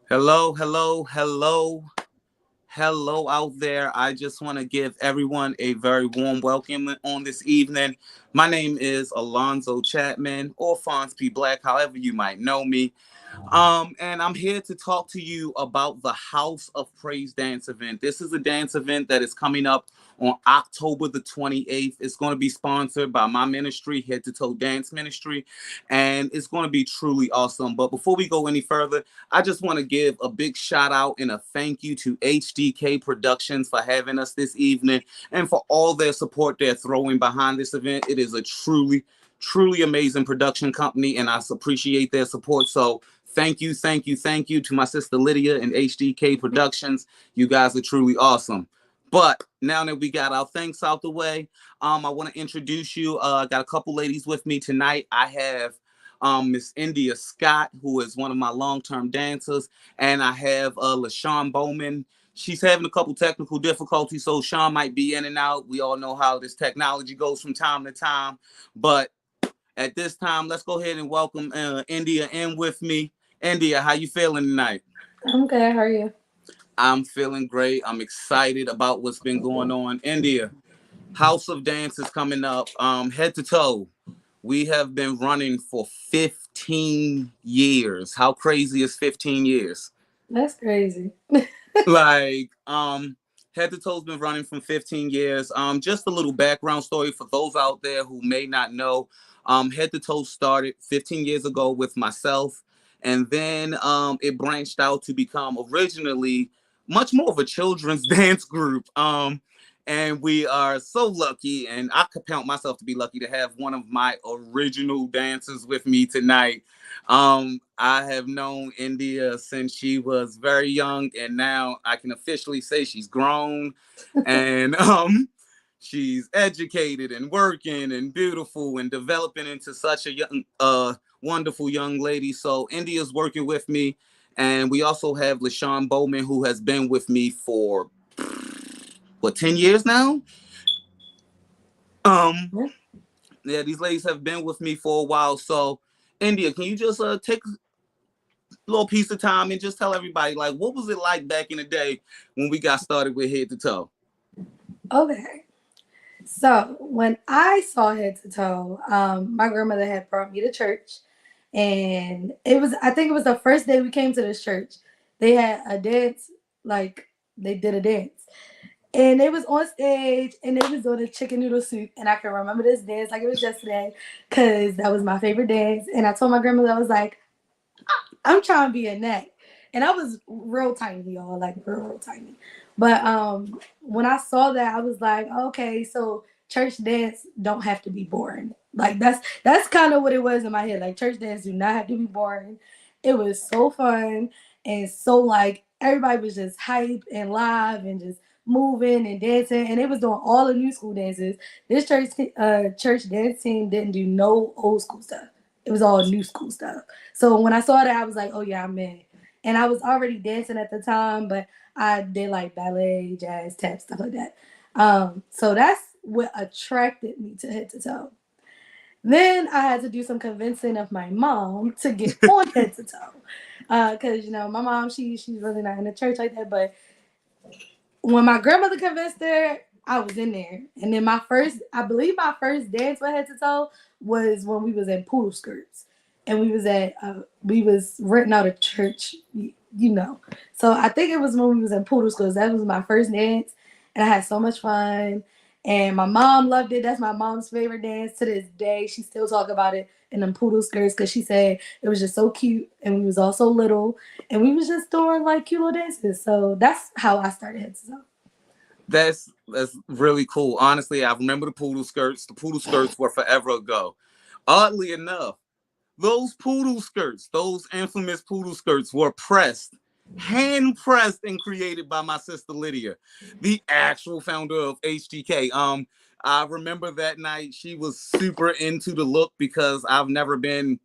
Hello, hello, hello, hello out there. I just want to give everyone a very warm welcome on this evening. My name is Alonzo Chapman or Fonz P. Black, however you might know me. And I'm here to talk to you about the House of Praise dance event. This is a dance event that is coming up on October the 28th. It's going to be sponsored by my ministry, Head2Toe Dance Ministry, and it's going to be truly awesome. But before we go any further, I just want to give a big shout out and a thank you to HDK Productions for having us this evening and for all their support they're throwing behind this event. It is a truly amazing production company, and I appreciate their support. So thank you, thank you, thank you to my sister Lydia and HDK Productions. You guys are truly awesome. But now that we got our thanks out the way, I want to introduce you. I got a couple ladies with me tonight. I have Miss India Scott, who is one of my long-term dancers, and I have LaShawn Bowman. She's having a couple technical difficulties, so Sean might be in and out. We all know how this technology goes from time to time. But at this time, let's go ahead and welcome India in with me. India, how you feeling tonight? I'm good. How are you? I'm feeling great. I'm excited about what's been going on. India, House of Dance is coming up. Head2Toe. We have been running for 15 years. How crazy is 15 years? That's crazy. Like, Head2Toe's been running for 15 years. Just a little background story for those out there who may not know. Head2Toe started 15 years ago with myself, and then it branched out to become originally much more of a children's dance group. And we are so lucky, and I could count myself to be lucky to have one of my original dancers with me tonight. I have known India since she was very young, and now I can officially say she's grown, and she's educated and working and beautiful and developing into such a young, wonderful young lady. So India's working with me, and we also have LaShawn Bowman, who has been with me for 10 years now. Um, Yeah. yeah, these ladies have been with me for a while. So, India, can you just take a little piece of time and just tell everybody, like, what was it like back in the day when we got started with Head2Toe? Okay. So when I saw Head2Toe, my grandmother had brought me to church, and I think it was the first day we came to this church. They had a dance, like they did a dance, and they was on stage and they was doing a chicken noodle soup, and I can remember this dance like it was yesterday, cause that was my favorite dance. And I told my grandmother, I was like, I'm trying to be a neck. And I was real tiny, y'all, like real tiny. But when I saw that, I was like, okay, so church dance don't have to be boring. Like that's kind of what it was in my head. Like church dance do not have to be boring. It was so fun and so like everybody was just hype and live and just moving and dancing, and they was doing all the new school dances. This church dance team didn't do no old school stuff. It was all new school stuff. So when I saw that, I was like, oh yeah, I'm in. And I was already dancing at the time, but I did like ballet, jazz, tap, stuff like that. So that's what attracted me to Head2Toe. Then I had to do some convincing of my mom to get on Head2Toe. Cause you know, my mom, she's really not in the church like that. But when my grandmother convinced her, I was in there. And then I believe my first dance with Head2Toe was when we was in poodle skirts, and we was renting out a church, you know. So I think it was when we was in poodle skirts. That was my first dance, and I had so much fun. And my mom loved it. That's my mom's favorite dance to this day. She still talk about it in them poodle skirts because she said it was just so cute, and we was all so little, and we was just doing like cute little dances. So that's how I started Head2Toe. That's really cool. Honestly, I remember the poodle skirts. The poodle skirts were forever ago. Oddly enough, those poodle skirts, those infamous poodle skirts, were pressed, hand pressed, and created by my sister Lydia, the actual founder of HTK. I remember that night she was super into the look because I've never been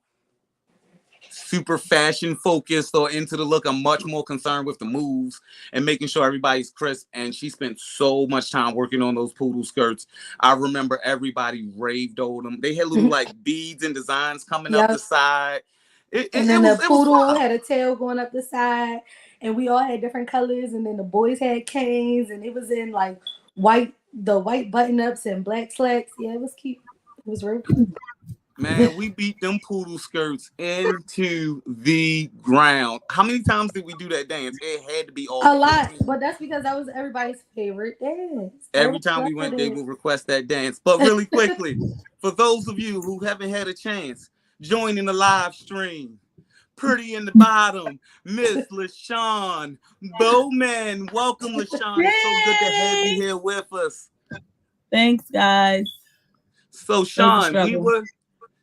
super fashion focused or into the look. I'm much more concerned with the moves and making sure everybody's crisp. And she spent so much time working on those poodle skirts. I remember everybody raved over them. They had little like beads and designs coming up the Yep. side. And It then the was poodle fun. had a tail going up the side, and we all had different colors. And then the boys had canes, and it was in like the white button ups and black slacks. Yeah, it was cute. It was real cute. Man, we beat them poodle skirts into the ground. How many times did we do that dance? It had to be A over lot, 15. but that's because that was everybody's favorite dance. Every Everybody time we loved went, they it. would request that dance. But really quickly, for those of you who haven't had a chance, join in the live stream. Pretty in the bottom, Miss LaShawn Bowman. Welcome, LaShawn. It's so good to have you Yay! here with us. Thanks, guys. So, It was a Sean, we struggle. were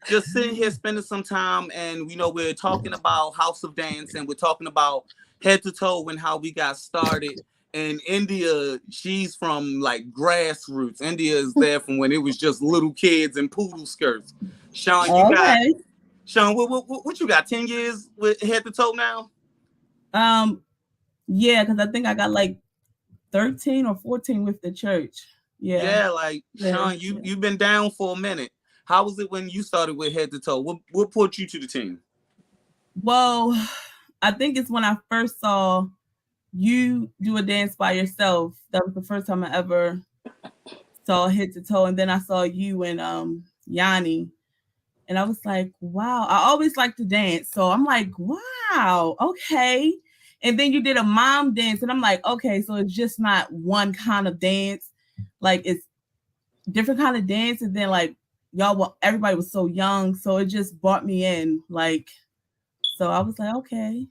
just sitting here spending some time, and we're talking about House of Dance, and we're talking about Head to Toe and how we got started. And India, she's from like grassroots. India is there from when it was just little kids and poodle skirts. Sean, Okay. what you got? 10 years with Head to Toe now? Um, yeah, because I think I got like 13 or 14 with the church. Yeah. Yeah, like Yeah. Sean, you've been down for a minute. How was it when you started with Head to Toe? What put you to the team? Well, I think it's when I first saw you do a dance by yourself. That was the first time I ever saw Head to Toe, and then I saw you and Yanni, and I was like, wow. I always like to dance, so I'm like, wow, okay. And then you did a mom dance, and I'm like, okay, so it's just not one kind of dance, like it's different kind of dance. And then like everybody was so young, so it just brought me in, like, so I was like, okay,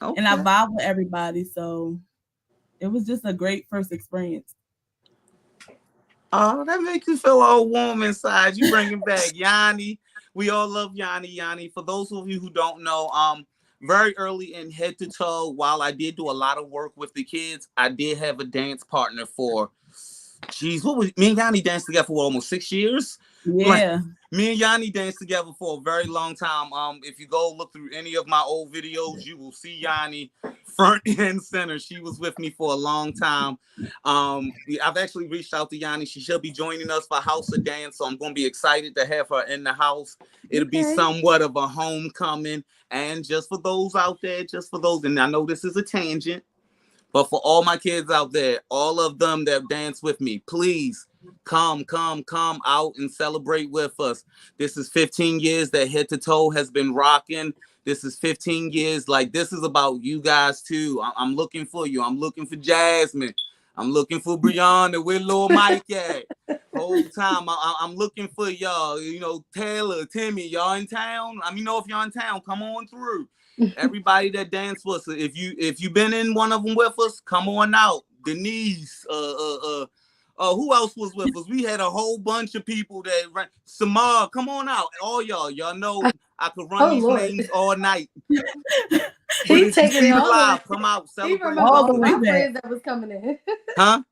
and I Okay. vibed with everybody, so it was just a great first experience. Oh, that makes you feel all warm inside. You bring it back, Yanni. We all love Yanni. Yanni. For those of you who don't know, very early in Head to Toe, while I did do a lot of work with the kids, I did have a dance partner for. Jeez, what was me and Yanni danced together for almost 6 years? Like Yeah. me and Yanni danced together for a very long time. If you go look through any of my old videos, you will see Yanni front and center. She was with me for a long time. I've actually reached out to Yanni. She should be joining us for House of Dance, so I'm going to be excited to have her in the house. It'll be Okay. somewhat of a homecoming. And just for those out there, just for those, and I know this is a tangent, but for all my kids out there, all of them that dance with me, please come out and celebrate with us. This is 15 years that Head to Toe has been rocking. This is 15 years. Like, this is about you guys too. I'm looking for you. I'm looking for Jasmine. I'm looking for Brianna. Where Lil Mike at? Whole time I'm looking for y'all. Taylor, Timmy, y'all in town? If y'all in town, come on through. Everybody that dance with us, if you been in one of them with us, come on out. Denise, who else was with us? We had a whole bunch of people that ran. Samar, come on out. All y'all know I could run Oh these Lord, names all night. But he if you taking see it the all the way. live, come out, He celebrate remember All with the all way us. my back. friends that was coming in. Huh?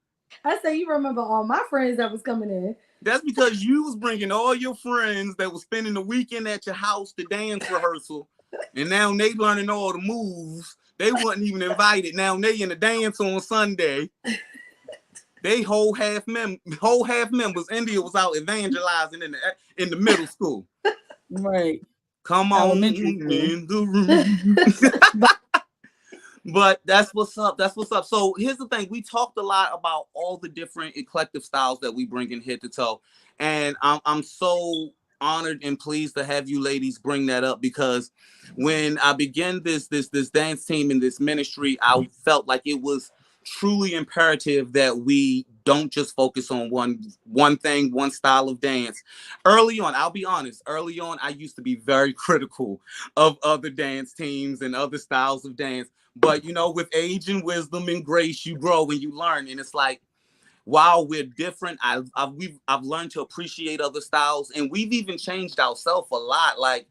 I say you remember all my friends that was coming in. That's because you was bringing all your friends that was spending the weekend at your house to dance rehearsal, and now they learning all the moves. They wasn't even invited. Now they in the dance on Sunday. They whole half members. India was out evangelizing in the middle school. Right. Come on Elementary school. in the room. But But that's what's up. That's what's up. So here's the thing. We talked a lot about all the different eclectic styles that we bring in Head to Toe. And I'm so honored and pleased to have you ladies bring that up, because when I began this dance team in this ministry, I felt like it was truly imperative that we don't just focus on one thing, one style of dance. Early on, I'll be honest, early on, I used to be very critical of other dance teams and other styles of dance. But with age and wisdom and grace, you grow and you learn. And it's like, while we're different, I've learned to appreciate other styles, and we've even changed ourselves a lot. Like,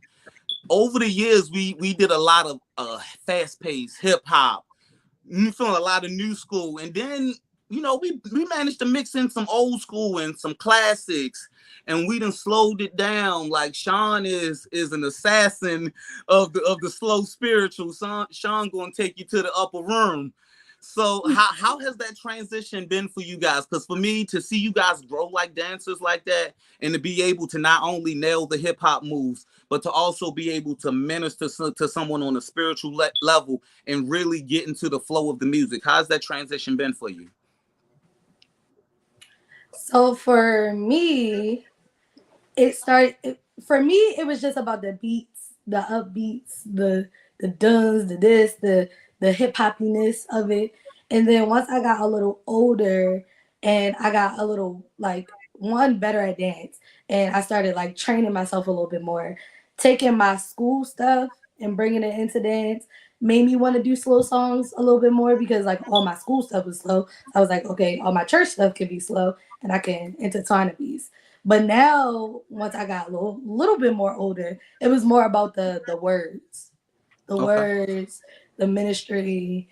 over the years, we did a lot of fast paced hip hop, feeling a lot of new school, and then we managed to mix in some old school and some classics, and we done slowed it down. Like, Sean is an assassin of the slow spiritual. Sean gonna take you to the upper room. So how has that transition been for you guys? Because for me, to see you guys grow like dancers like that, and to be able to not only nail the hip hop moves, but to also be able to minister to someone on a spiritual level and really get into the flow of the music. How's that transition been for you? So for me, it started for me it was just about the beats, the upbeats, the duns, the this, the hip hoppiness of it. And then once I got a little older and I got a little like one better at dance and I started like training myself a little bit more, taking my school stuff and bringing it into dance made me want to do slow songs a little bit more because like all my school stuff was slow. I was like, okay, all my church stuff can be slow and I can intertwine the beats. But now, once I got a little bit more older, it was more about the Okay. words, the ministry,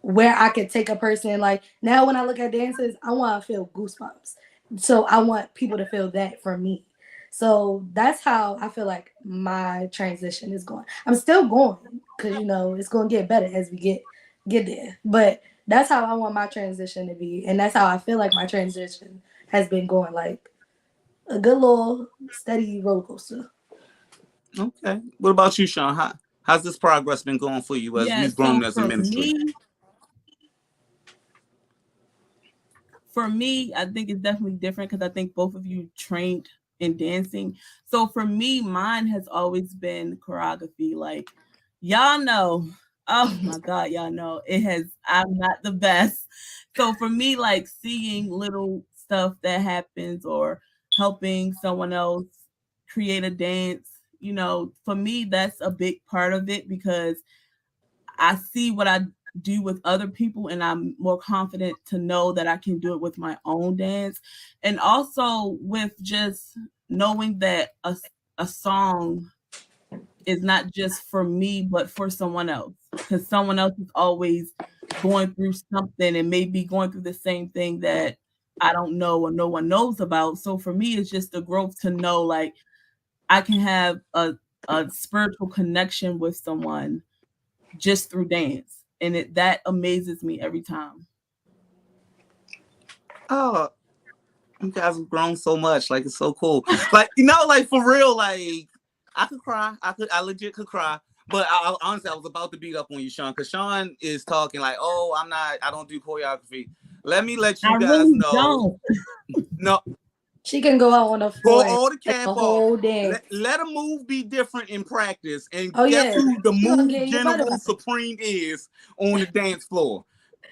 where I could take a person. Like now, when I look at dances, I want to feel goosebumps. So I want people to feel that from me. So that's how I feel like my transition is going. I'm still going because you know it's going to get better as we get there. But that's how I want my transition to be, and that's how I feel like my transition has been going. Like a good little steady roller coaster. Okay. What about you, Sean? How's this progress been going for you as Yeah, you've grown so as a ministry? for me, I think it's definitely different because I think both of you trained in dancing. So for me, mine has always been choreography. Like y'all know, oh my God, y'all know it has. I'm not the best. So for me, like seeing little stuff that happens or helping someone else create a dance, for me, that's a big part of it because I see what I do with other people and I'm more confident to know that I can do it with my own dance. And also with just knowing that a song is not just for me, but for someone else. Because someone else is always going through something and maybe going through the same thing that I don't know or no one knows about. So for me, it's just the growth to know like I can have a spiritual connection with someone just through dance. And that amazes me every time. Oh, you guys have grown so much. Like it's so cool. Like like for real. Like I could cry. I legit could cry. But honestly, I was about to beat up on you, Sean, because Sean is talking like, "Oh, I don't do choreography." Let I you guys really know. don't. No, She can go out on the go floor and all the take cap a off. whole dance. Let a move be different in practice, and Oh guess yeah, who the she gonna move get your butt general up. supreme is on the dance floor?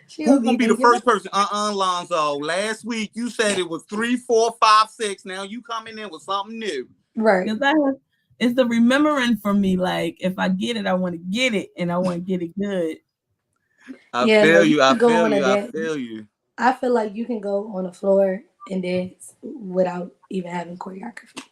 She Who gonna gonna be be the getting your butt first person? Lonzo. Last week you said it was 3, 4, 5, 6. Now you coming in with something new. right. Because it's the remembering for me. Like if I get it, I want to get it and I want to get it good. I Yeah, no, feel you you. I can go feel on a you. I dance. feel you. I feel like you can go on the floor and dance without even having choreography.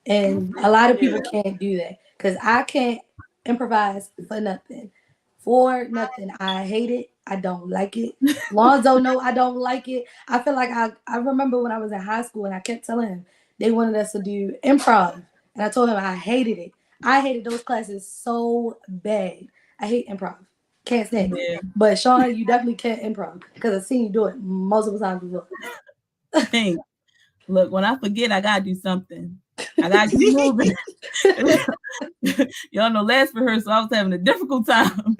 And a lot of people Yeah. can't do that because I can't improvise for nothing. For nothing. I hate it. I don't like it. Lonzo, no, I don't like it. I feel like I remember when I was in high school and I kept telling him they wanted us to do improv. And I told him I hated it. I hated those classes so bad. I hate improv. Can't stand it. Yeah. But Sean, you definitely can't improv because I've seen you do it multiple times before. Thanks. Look, when I forget, I gotta do something. I gotta keep moving. Y'all know last rehearsal, I was having a difficult time.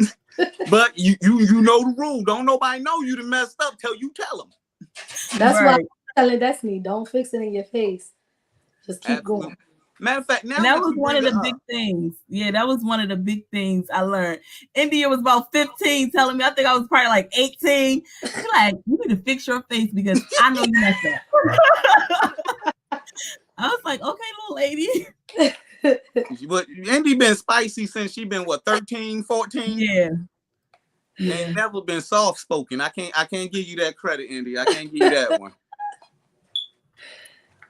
But you know the rule. Don't nobody know you done messed up till you tell them. That's why I'm Right. telling Destiny, don't fix it in your face. Just keep Absolutely. going. Matter of fact, And now that that was you one bring of it the big up, things. Yeah, that was one of the big things I learned. India was about 15 telling me, I think I was probably like 18. She's like, you need to fix your face because I know you messed up. I was like, okay, little lady. but Andy been spicy since she been what 13, 14? Yeah. Ain't Yeah. never been soft spoken. I can't give you that credit, Andy. I can't give you that one.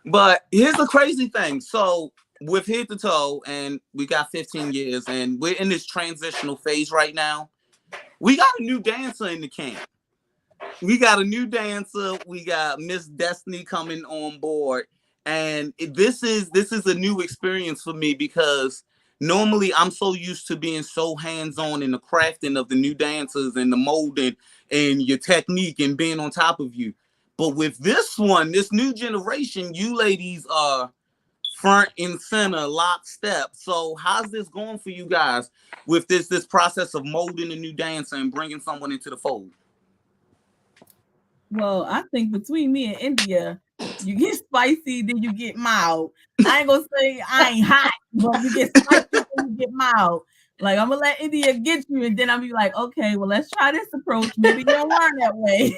But here's the crazy thing. So with Head2Toe, and we got 15 years, and we're in this transitional phase right now. We got a new dancer in the camp. We got a new dancer. We got Miss Destiny coming on board, and this is a new experience for me because Normally, I'm so used to being so hands-on in the crafting of the new dancers and the molding and your technique and being on top of you. But with this one, this new generation, you ladies are front and center, lockstep. So how's this going for you guys with this process of molding a new dancer and bringing someone into the fold? Well, I think between me and India, you get spicy, then you get mild. I ain't gonna say I ain't hot, but you get spicy, then you get mild. Like I'm gonna let India get you, and then I'll be like, okay, well, let's try this approach. Maybe you don't learn that way.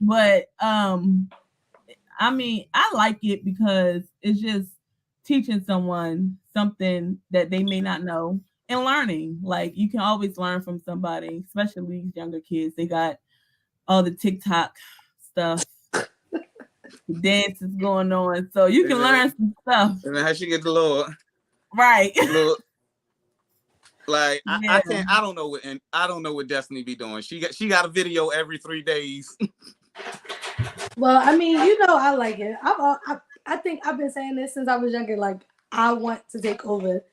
But I mean, I like it because it's just teaching someone something that they may not know and learning. Like you can always learn from somebody, especially these younger kids. They got all the TikTok stuff, dances going on, so you can learn some stuff. And how she get the Lord, Right. look, like Yeah. I don't know what, and I don't know what Destiny be doing. She got a video every 3 days. Well, I mean, you know, I like it. I think I've been saying this since I was younger. Like, I want to take over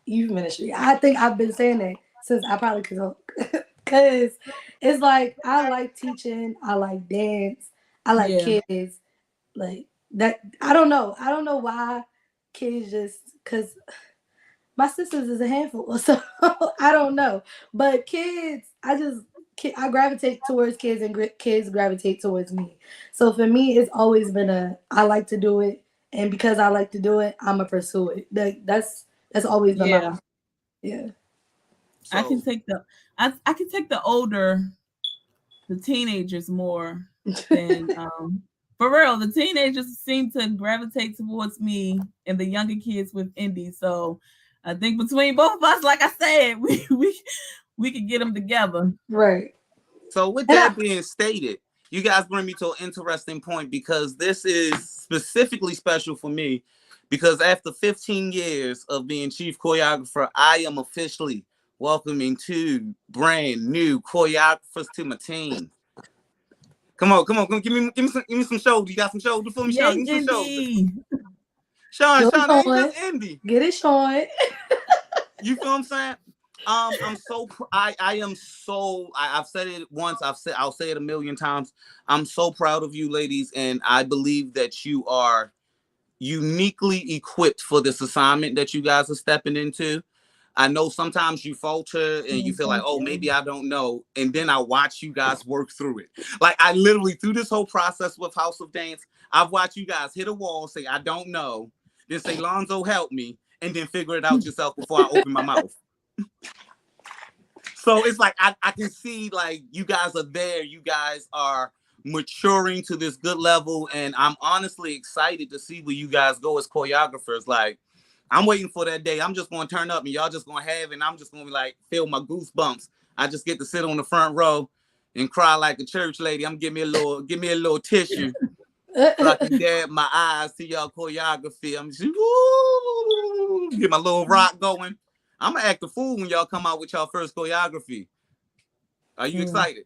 youth ministry. I think I've been saying that since I probably could talk. Because it's like, I like teaching. I like dance. I like kids. Like, that. I don't know. I don't know why kids just, because my sisters is a handful. So, I don't know. But kids, I gravitate towards kids and kids gravitate towards me. So for me, it's always been I like to do it, and because I like to do it, I'ma pursue it. That's always been my yeah. So, I can take the older, the teenagers more than for real. The teenagers seem to gravitate towards me, and the younger kids with Indy. So I think between both of us, like I said, we could get them together. Right. So with that being stated, you guys bring me to an interesting point because this is specifically special for me because after 15 years of being chief choreographer, I am officially welcoming 2 brand new choreographers to my team. Come on, give me some shoulders. You got some shoulders for me, Sean? Give me some shoulders. Sean, ain't just Indy. Get it, Sean. You feel what I'm saying? I'm so I've said it once, I'll say it a million times. I'm so proud of you ladies, and I believe that you are uniquely equipped for this assignment that you guys are stepping into. I know sometimes you falter and you feel like, oh, maybe I don't know. And then I watch you guys work through it. Like I literally through this whole process with House of Dance, I've watched you guys hit a wall, say, I don't know, then say, Lonzo, help me, and then figure it out yourself before I open my mouth. So it's like I can see like you guys are there. You guys are maturing to this good level, and I'm honestly excited to see where you guys go as choreographers. Like I'm waiting for that day. I'm just gonna turn up, and y'all just gonna have it, and I'm just gonna be like feel my goosebumps. I just get to sit on the front row and cry like a church lady. I'm give me a little tissue so I can dab my eyes to y'all choreography. I'm just get my little rock going. I'm gonna act a fool when y'all come out with y'all first choreography. Are you excited?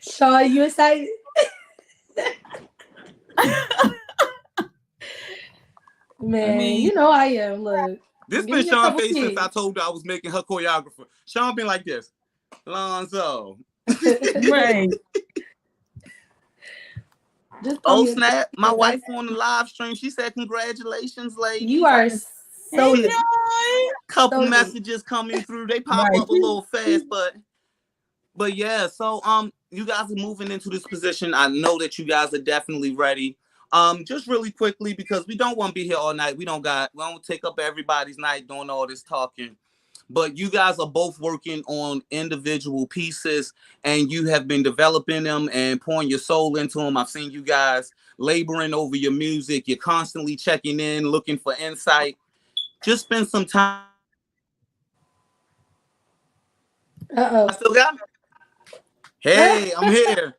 Shaw, you excited? Man, I mean, you know I am. Look, this been Sean's face since I told her I was making her choreographer. Sean been like this, Lonzo. Right. Oh snap! My wife on the live stream. She said, "Congratulations, lady." You are so enjoy. Couple messages coming through. They pop up a little fast, but yeah. So you guys are moving into this position. I know that you guys are definitely ready. Just really quickly because we don't want to be here all night. We don't take up everybody's night doing all this talking. But you guys are both working on individual pieces and you have been developing them and pouring your soul into them. I've seen you guys laboring over your music. You're constantly checking in, looking for insight. Just spend some time. I still got me. Hey, I'm here.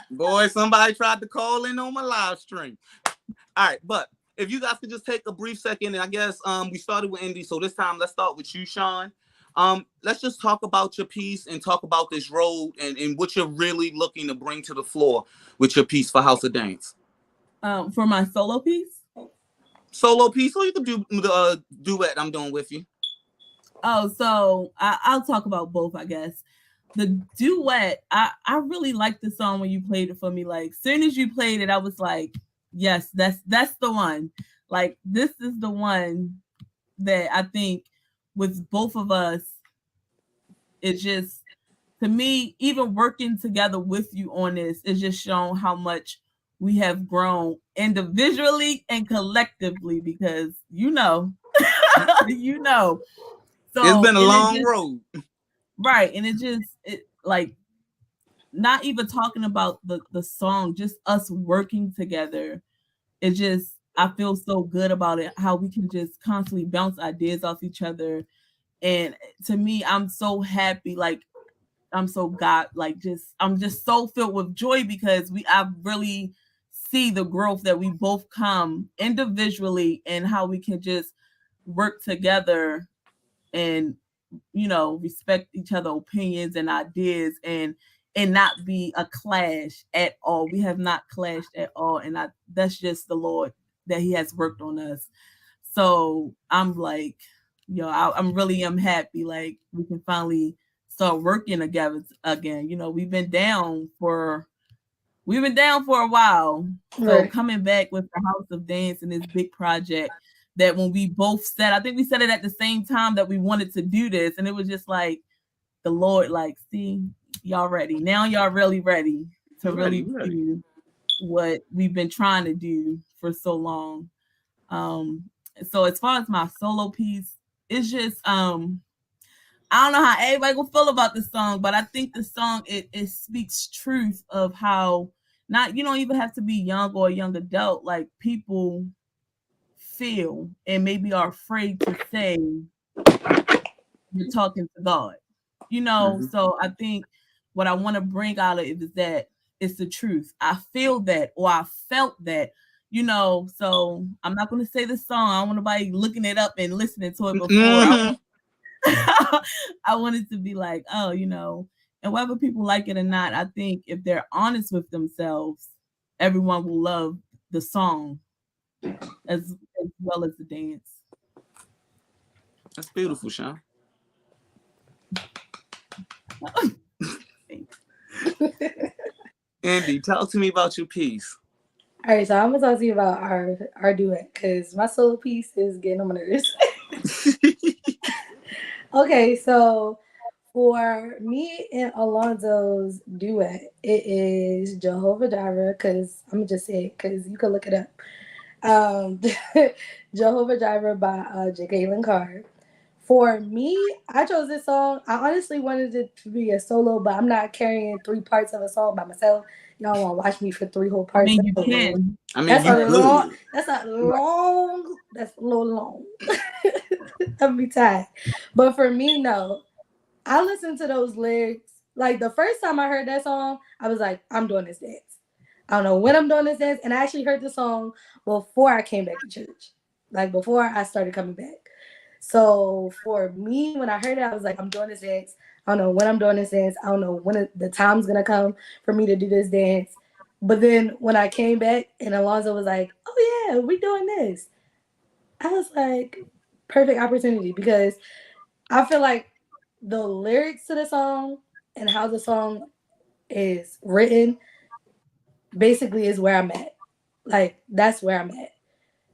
Boy, somebody tried to call in on my live stream. All right, but if you guys could just take a brief second, and I guess we started with Indy, so this time let's start with you, Sean. Let's just talk about your piece and talk about this road and what you're really looking to bring to the floor with your piece for House of Dance. For my solo piece. Solo piece, or you can do the duet I'm doing with you. Oh, so I'll talk about both, I guess. The duet, I really liked the song when you played it for me. Like, soon as you played it, I was like, yes, that's the one. Like, this is the one that I think with both of us, it just, to me, even working together with you on this, is just shown how much we have grown individually and collectively, because you know. It's So, been a and it long just, road. right, and it like, not even talking about the song, just us working together. It just, I feel so good about it, how we can just constantly bounce ideas off each other. And to me, I'm so happy. Like, I'm so God, like, just, I'm just so filled with joy, because I really see the growth that we both come individually, and how we can just work together and, respect each other opinions and ideas, and not be a clash at all. We have not clashed at all, and that's just the Lord, that He has worked on us. So I'm like, I'm really am happy, like, we can finally start working together again. We've been down for a while. So Right. coming back with the House of Dance and this big project, that when we both said, I think we said it at the same time, that we wanted to do this, and it was just like the Lord, like, see, y'all ready now. Y'all really ready to You ready? really You ready? do what we've been trying to do for so long. Um, so as far as my solo piece, it's just, I don't know how everybody will feel about this song, but I think the song, it speaks truth of how, not, you don't even have to be young or a young adult, like, people feel and maybe are afraid to say you're talking to God. Mhm. So I think what I want to bring out of it is that it's the truth. I feel that, or I felt that, so I'm not going to say the song. I don't want nobody looking it up and listening to it before. Mhm. I want it to be like, oh, and whether people like it or not, I think if they're honest with themselves, everyone will love the song as well as the dance. That's beautiful, Sean. Andy, talk to me about your piece. All right, so I'm gonna talk to you about our duet because my solo piece is getting on my nerves. Okay, so for me and Alonzo's duet, it is Jehovah Jireh because I'm gonna just say it because you can look it up. Um, Jehovah Jireh by Jacqueline Carr. For me, I chose this song. I honestly wanted it to be a solo, but I'm not carrying three parts of a song by myself. Y'all want to watch me for three whole I parts? mean, That's you a long. can. I mean, That's a you Right. long. could. That's a Right. long. That's a little long. I'll be tired. But for me, no. I listened to those lyrics. Like the first time I heard that song, I was like, I'm doing this dance. I don't know when I'm doing this dance. And I actually heard the song before I came back to church. Like before I started coming back. So for me, when I heard it, I was like, I'm doing this dance. I don't know when I'm doing this dance. I don't know when the time's gonna come for me to do this dance. But then when I came back and Alonzo was like, oh yeah, we doing this. I was like, perfect opportunity because I feel like the lyrics to the song and how the song is written basically is where I'm at. Like that's where I'm at.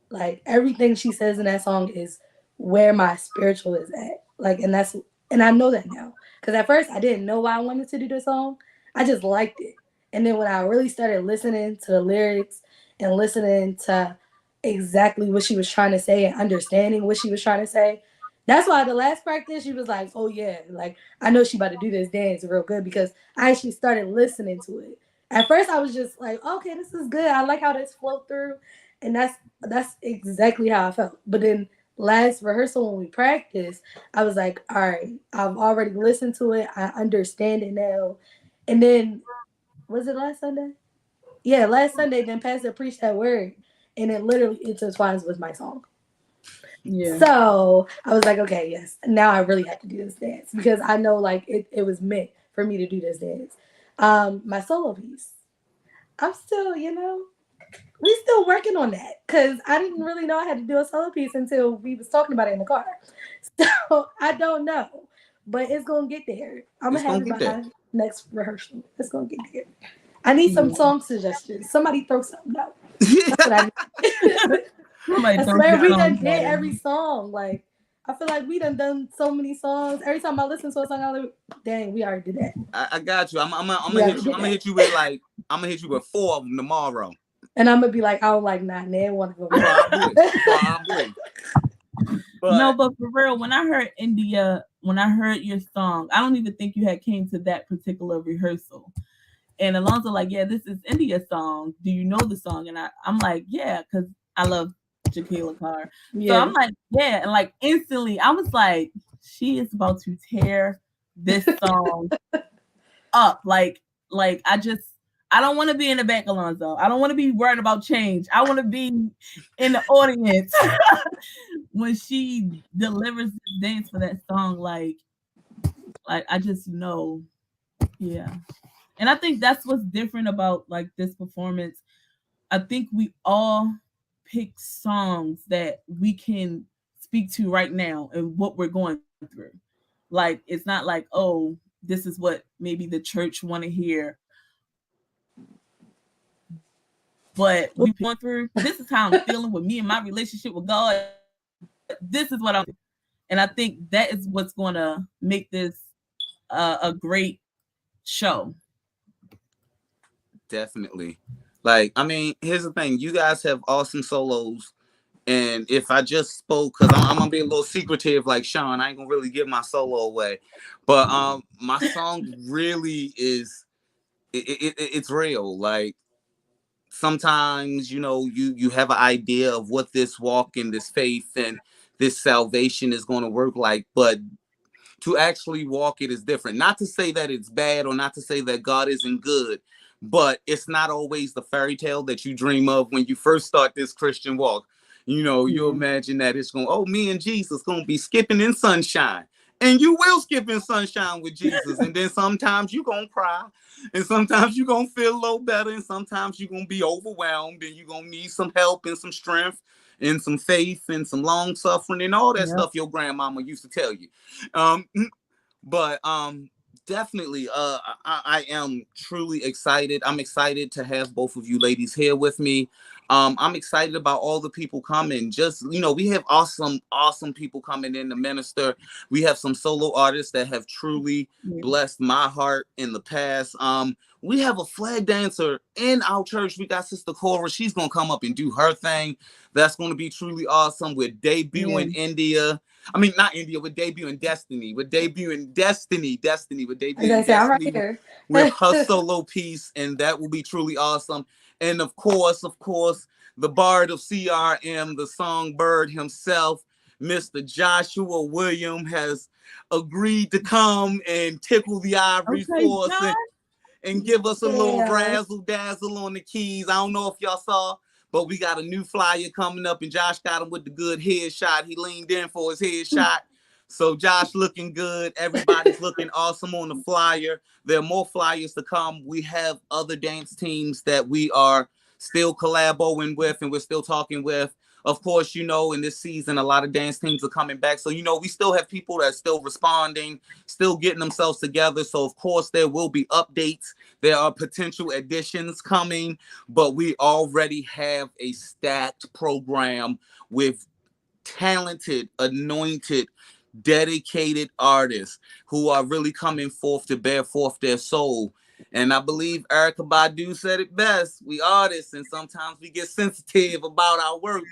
Like everything she says in that song is where my spiritual is at. Like and I know that now. Cause at first I didn't know why I wanted to do the song. I just liked it. And then when I really started listening to the lyrics and listening to exactly what she was trying to say and understanding what she was trying to say, that's why the last practice she was like, oh yeah, like I know she about to do this dance real good because I actually started listening to it. At first I was just like, okay, this is good. I like how this flowed through. And that's exactly how I felt. But then last rehearsal when we practiced, I was like, all right, I've already listened to it. I understand it now. And then was it last Sunday? Yeah, last Sunday. Then Pastor preached that word, and it literally intertwines with my song. Yeah. So I was like, okay, yes, now I really have to do this dance because I know like it was meant for me to do this dance. My solo piece, I'm still, we still working on that because I didn't really know I had to do a solo piece until we was talking about it in the car. So I don't know, but it's gonna get there. I'm It's gonna have gonna it get there. by next rehearsal. It's gonna get there. I need some Yeah. song suggestions. Somebody throw something out. That's what I need. Somebody I throw swear some we done songs did at every him. song. Like I feel like we done so many songs. Every time I listen to a song, I'm like, dang, we already did that. I got you. I'm We gonna already hit you. did I'm gonna that. hit you with like I'm gonna hit you with 4 of them tomorrow. And I'm gonna be like, I don't like not name one of them. Probably, probably. No, But but for real, when I heard India, when I heard your song, I don't even think you had came to that particular rehearsal. And Alonzo like, yeah, this is India's song. Do you know the song? And I'm like, yeah, because I love Jaquila Carr. So Yeah. I'm like, yeah. And like instantly, I was like, she is about to tear this song up. Like I don't want to be in the back, Alonzo. I don't want to be worried about change. I want to be in the audience when she delivers this dance for that song. Like I just know, yeah. And I think that's what's different about like this performance. I think we all pick songs that we can speak to right now and what we're going through. Like it's not like, oh, this is what maybe the church want to hear, but we going through. This is how I'm feeling with me and my relationship with God. This is what I'm, and I think that is what's going to make this a great show. definitely. Like, I mean, here's the thing. You guys have awesome solos. And if I just spoke, because I'm gonna be a little secretive like Sean, I ain't gonna really give my solo away. But my song really is it's real. Like sometimes, you have an idea of what this walk in this faith and this salvation is gonna work like, but to actually walk it is different. Not to say that it's bad or not to say that God isn't good, but it's not always the fairy tale that you dream of when you first start this Christian walk. You imagine that it's going, oh, me and Jesus going to be skipping in sunshine. And you will skip in sunshine with Jesus. And then sometimes you're going to cry. And sometimes you're going to feel a little better. And sometimes you're going to be overwhelmed. And you're going to need some help and some strength and some faith and some long suffering and all that Yep. stuff your grandmama used to tell you. Um, but definitely I am truly excited. I'm excited to have both of you ladies here with me. I'm excited about all the people coming. Just, we have awesome people coming in to minister. We have some solo artists that have truly Yeah. blessed my heart in the past. We have a flag dancer in our church. We got Sister Cora. She's gonna come up and do her thing. That's gonna be truly awesome. We're Yeah. debuting India. I mean, not India. We're debuting Destiny. We're debuting Destiny. We're I was gonna debuting say I'm right Destiny here. with her solo piece, and that will be truly awesome. And of course, the Bard of CRM, the songbird himself, Mr. Joshua William, has agreed to come and tickle the ivories Okay, for us John. and give us a little Yeah. razzle dazzle on the keys. I don't know if y'all saw, but we got a new flyer coming up, and Josh got him with the good headshot. He leaned in for his headshot. So Josh looking good. Everybody's looking awesome on the flyer. There are more flyers to come. We have other dance teams that we are still collaborating with and we're still talking with. Of course, in this season, a lot of dance teams are coming back. So, we still have people that are still responding, still getting themselves together. So, of course, there will be updates. There are potential additions coming, but we already have a stacked program with talented, anointed, dedicated artists who are really coming forth to bear forth their soul. And I believe Erica Badu said it best. We artists, and sometimes we get sensitive about our work,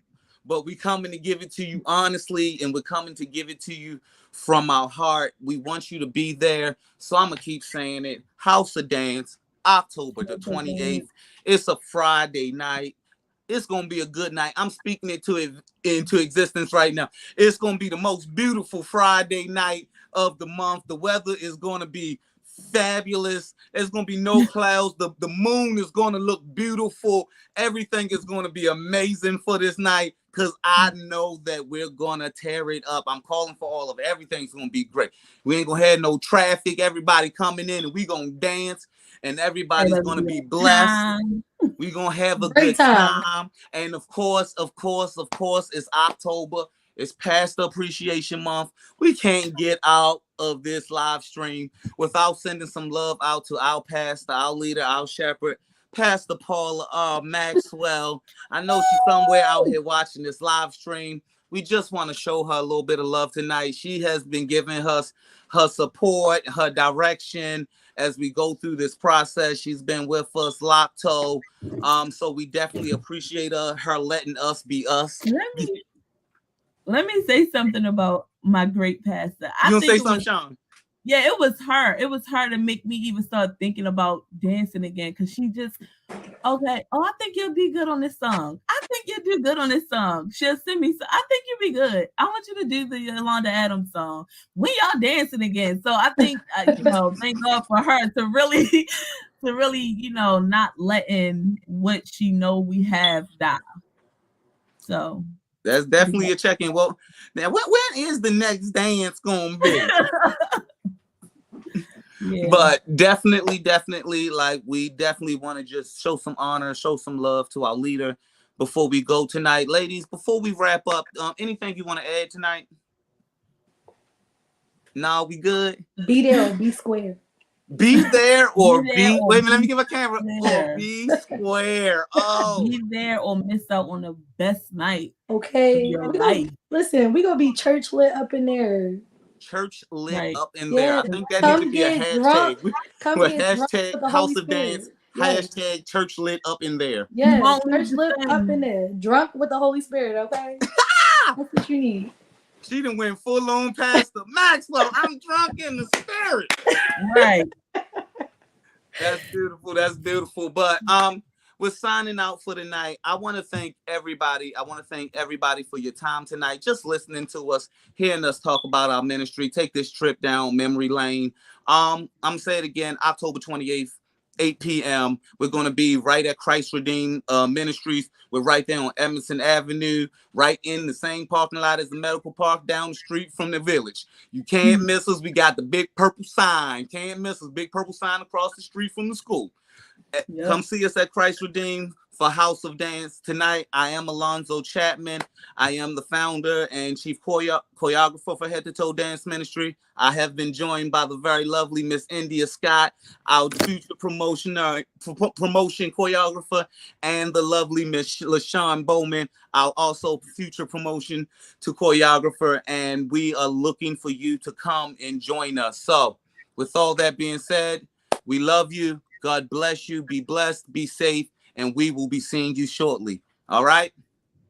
but we coming to give it to you honestly, and we're coming to give it to you from our heart. We want you to be there. So I'm gonna keep saying it. House of Dance, October the 28th. It's a Friday night. It's gonna be a good night. I'm speaking it into existence right now. It's gonna be the most beautiful Friday night of the month. The weather is gonna be fabulous. There's gonna be no clouds. The moon is gonna look beautiful. Everything is gonna be amazing for this night. because I know that we're gonna tear it up. I'm calling for all of it. Everything's gonna be great. We ain't gonna have no traffic. Everybody coming in and we gonna dance, and everybody's gonna be blessed. We're gonna have a Great good time. time. And of course, it's October. It's Pastor Appreciation Month. We can't get out of this live stream without sending some love out to our pastor, our leader, our shepherd, Pastor Paula Maxwell. I know she's somewhere out here watching this live stream. We just want to show her a little bit of love tonight. She has been giving us her support, her direction as we go through this process. She's been with us, locked toe. So we definitely appreciate her letting us be us. Let me say something about my great pastor. You gonna say something, Sean? Yeah, it was her. It was her to make me even start thinking about dancing again. Cause she just, okay, oh, I think you'll be good on this song. I think you'll do good on this song. She'll send me, so I think you'll be good. I want you to do the Yolanda Adams song. We y'all dancing again. So I think, thank God for her to really, not letting what she know we have die. So that's definitely a check-in. Well, now when is the next dance gonna be? Yeah. But definitely, like we definitely want to just show some honor, show some love to our leader before we go tonight. Ladies, before we wrap up, anything you want to add tonight? No, we good? Be there or be square. Be there or be wait a minute, let me give a camera. Or be square. Oh, be there or miss out on the best night. Okay. Listen, we gonna be church lit up in there. Church lit up in there. I think that needs to be a hashtag. Hashtag House of Dance. Hashtag church lit up in there. Yeah, church lit up in there. Drunk with the Holy Spirit, okay? That's what you need. She done went full on Pastor Maxwell. I'm drunk in the spirit. Right. That's beautiful. But we're signing out for the night. I want to thank everybody. For your time tonight, just listening to us, hearing us talk about our ministry, take this trip down memory lane. I'm saying it again, October 28th, 8 p.m. We're going to be right at Christ Redeemed Ministries. We're right there on Edmondson Avenue, right in the same parking lot as the medical park down the street from the village. You can't miss us. We got the big purple sign. Can't miss us. Big purple sign across the street from the school. Yep. Come see us at Christ Redeemed for House of Dance tonight. I am Alonzo Chapman. I am the founder and chief choreographer for Head2Toe Dance Ministry. I have been joined by the very lovely Miss India Scott, our future promotion choreographer, and the lovely Miss LaShawn Bowman, our also future promotion to choreographer. And we are looking for you to come and join us. So with all that being said, we love you. God bless you. Be blessed. Be safe. And we will be seeing you shortly. All right.